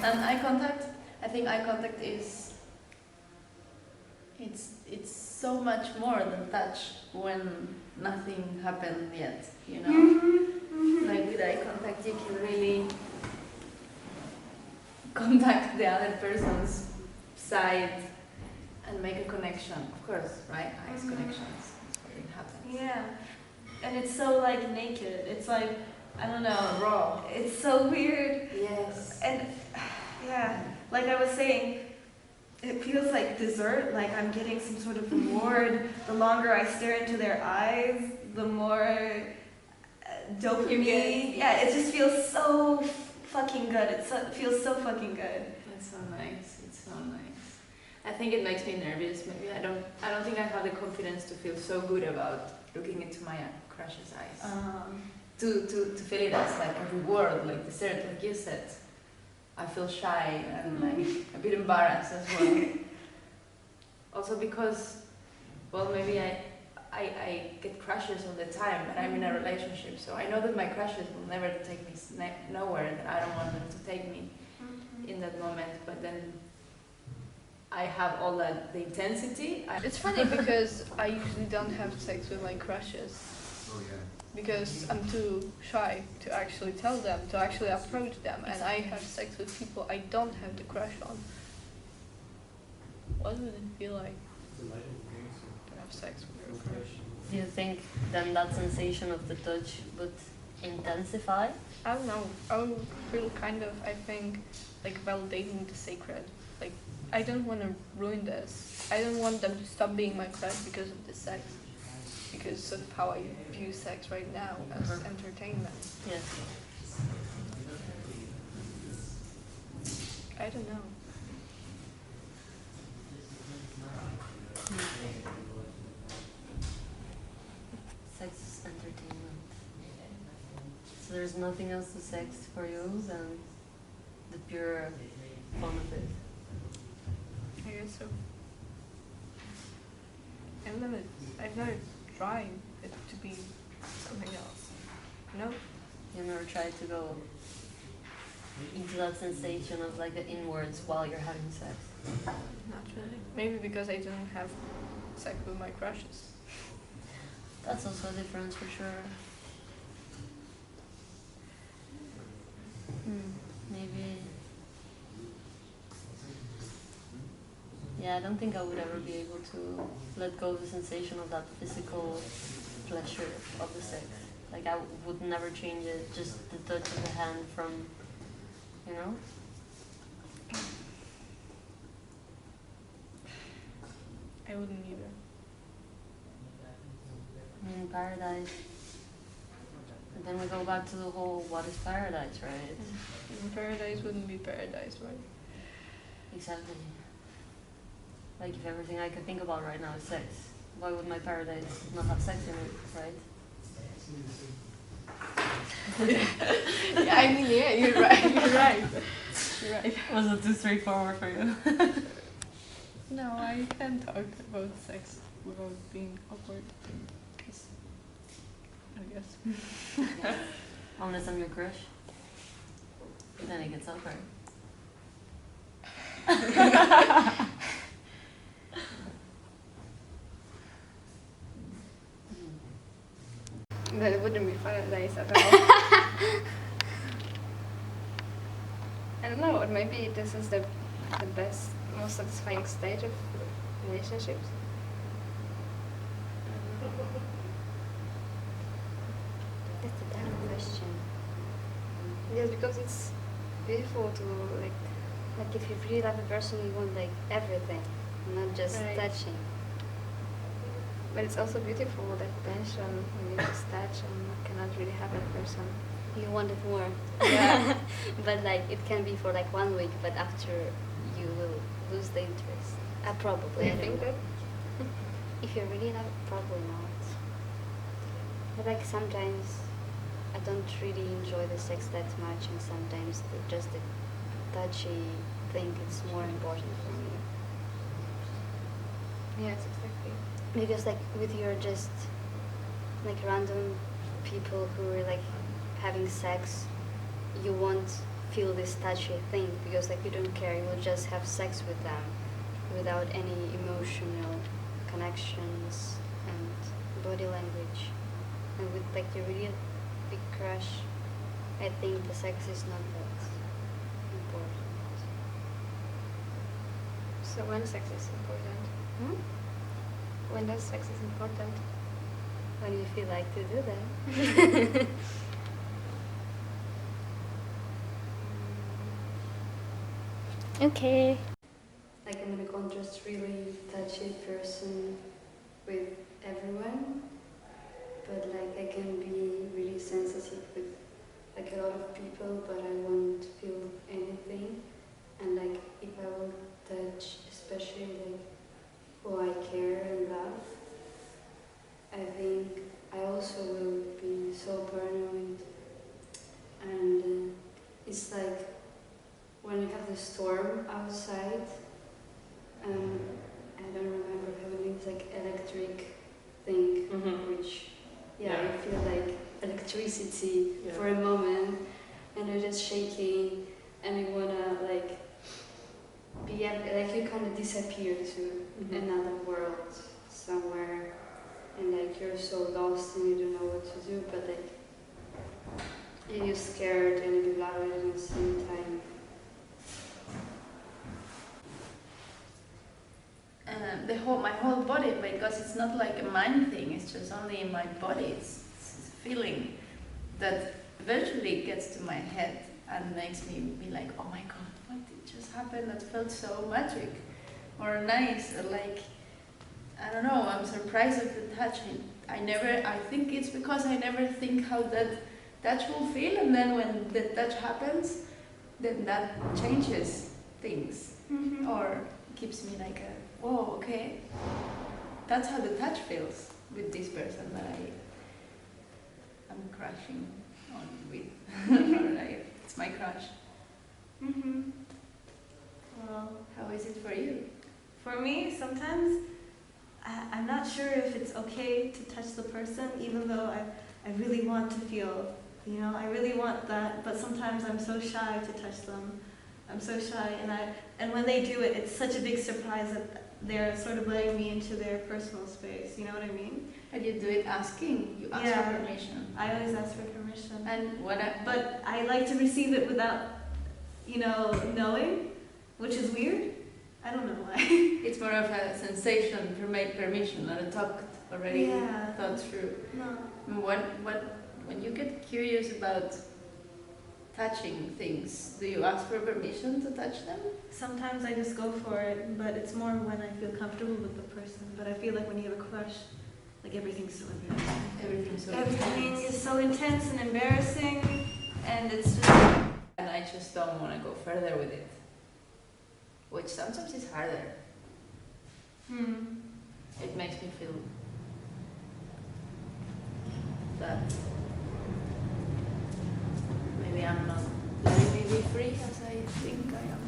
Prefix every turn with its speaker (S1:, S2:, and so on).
S1: And eye contact, I think eye contact is, it's so much more than touch when nothing happened yet, you know? Like with eye contact you can really contact the other person's side and make a connection, of course, right? Eyes connections, that's where it happens.
S2: Yeah. And it's so like naked. It's like, I don't know,
S1: Raw.
S2: it's so weird.
S1: Yes.
S2: And yeah, like I was saying, it feels like dessert, like I'm getting some sort of reward. The longer I stare into their eyes, the more dopamine. Yeah, it just feels so fucking good. It feels so fucking good.
S1: It's so nice. It's so nice. I think it makes me nervous. Maybe I don't think I have the confidence to feel so good about looking into my crush's eyes. To feel it as like a reward, like dessert, like you said. I feel shy and like a bit embarrassed as well. Also because, well, maybe I get crushes all the time, but I'm in a relationship, so I know that my crushes will never take me nowhere, that I don't want them to take me in that moment, but then I have all that, the intensity.
S3: It's funny because I usually don't have sex with my crushes.
S4: Oh yeah.
S3: Because I'm too shy to actually tell them, to actually approach them, and I have sex with people I don't have the crush on. What would it feel like to have sex with your crush?
S5: Do you think then that sensation of the touch would intensify?
S3: I don't know. I would feel kind of, I think, like validating the sacred. Like, I don't want to ruin this. I don't want them to stop being my crush because of the sex. Because of how I view sex right now as entertainment.
S5: Yes.
S3: I don't know.
S5: Sex is entertainment. So there's nothing else to sex for you than the pure fun of it.
S3: I guess so. I've never tried it to be something else. No?
S5: You never tried to go into that sensation of like the inwards while you're having sex?
S3: Not really. Maybe because I didn't have sex with my crushes.
S5: That's also a difference for sure. Maybe. Yeah, I don't think I would ever be able to let go of the sensation of that physical pleasure of the sex. Like I would never change it, just the touch of the hand from, you know?
S3: I wouldn't either.
S5: In paradise. And then we go back to the whole, what is paradise, right?
S3: Paradise wouldn't be paradise, right?
S5: Exactly. Like if everything I can think about right now is sex, why would my paradise not have sex in it, right?
S3: Yeah, I mean, yeah, you're right, you're right. You're right.
S5: Was it too straightforward for you?
S3: No, I can talk about sex without being awkward. 'Cause I guess.
S5: Unless I'm your crush. Then it gets awkward.
S6: That wouldn't be paradise at all. I don't know, or maybe this is the best, most satisfying stage of relationships.
S7: That's a dumb question.
S6: Yes, because it's beautiful to like
S7: Like if you really love a person, you want like everything, not just
S6: Right.
S7: touching.
S6: but it's also beautiful that tension when you just touch and you cannot really have that person.
S7: You want it more.
S6: Yeah.
S7: But like it can be for like 1 week, but after you will lose the interest. Probably.
S6: Do
S7: I
S6: you think
S7: don't
S6: that?
S7: know. If you really love it, probably not. But like sometimes I don't really enjoy the sex that much, and sometimes just the touchy thing is more important for me.
S6: Yes, exactly.
S7: Because like with your just like random people who are like having sex, you want feel this touchy thing because like you don't care, you will just have sex with them without any emotional connections and body language. And with like your really big crush, I think the sex is not that important.
S6: So when sex is important?
S7: Hmm?
S6: When does sex is important?
S7: When you feel like to do that.
S6: Okay.
S7: Like I'm gonna contrast really touchy person with everyone, but like I can be really sensitive with like a lot of people, but I won't feel anything. And like if I will touch, especially like who I care and love, I think I also will be so paranoid. And it's like when you have the storm outside, I don't remember having this like electric thing, which
S1: Yeah.
S7: you feel like electricity
S1: Yeah.
S7: for a moment, and you're just shaking, and you wanna like be like you kind of disappear to another world somewhere, and like you're so lost and you don't know what to do, but like you're scared and you love it at the same time.
S1: My whole body, because it's not like a mind thing, it's just only in my body. It's a feeling that eventually gets to my head and makes me be like, oh my god, what did just happen? That felt so magic or nice, or like, I don't know, I'm surprised at the touch. I think it's because I never think how that touch will feel, and then when the touch happens, then that changes things, or keeps me like a, whoa, okay, that's how the touch feels with this person that I'm crushing on with, or like, it's my crush.
S2: Well,
S1: How is it for you?
S2: for me, sometimes I'm not sure if it's okay to touch the person, even though I really want to feel, I really want that, but sometimes I'm so shy to touch them. I'm so shy, and when they do it, it's such a big surprise that they're sort of letting me into their personal space. You know what I mean?
S1: And you do it asking, you ask
S2: Yeah.
S1: for permission.
S2: I always ask for permission,
S1: And
S2: but I like to receive it without, knowing, which is weird. I don't know why.
S1: it's more of a sensation, permission, not a talk already
S2: Yeah.
S1: thought through.
S2: No.
S1: When you get curious about touching things, do you ask for permission to touch them?
S2: Sometimes I just go for it, but it's more when I feel comfortable with the person. But I feel like when you have a crush, like everything's so embarrassing.
S1: Everything's so
S2: Everything
S1: intense.
S2: is so intense and embarrassing, and it's just.
S1: And I just don't want to go further with it. Which sometimes is harder. It makes me feel that maybe I'm not letting me be free as I think I am.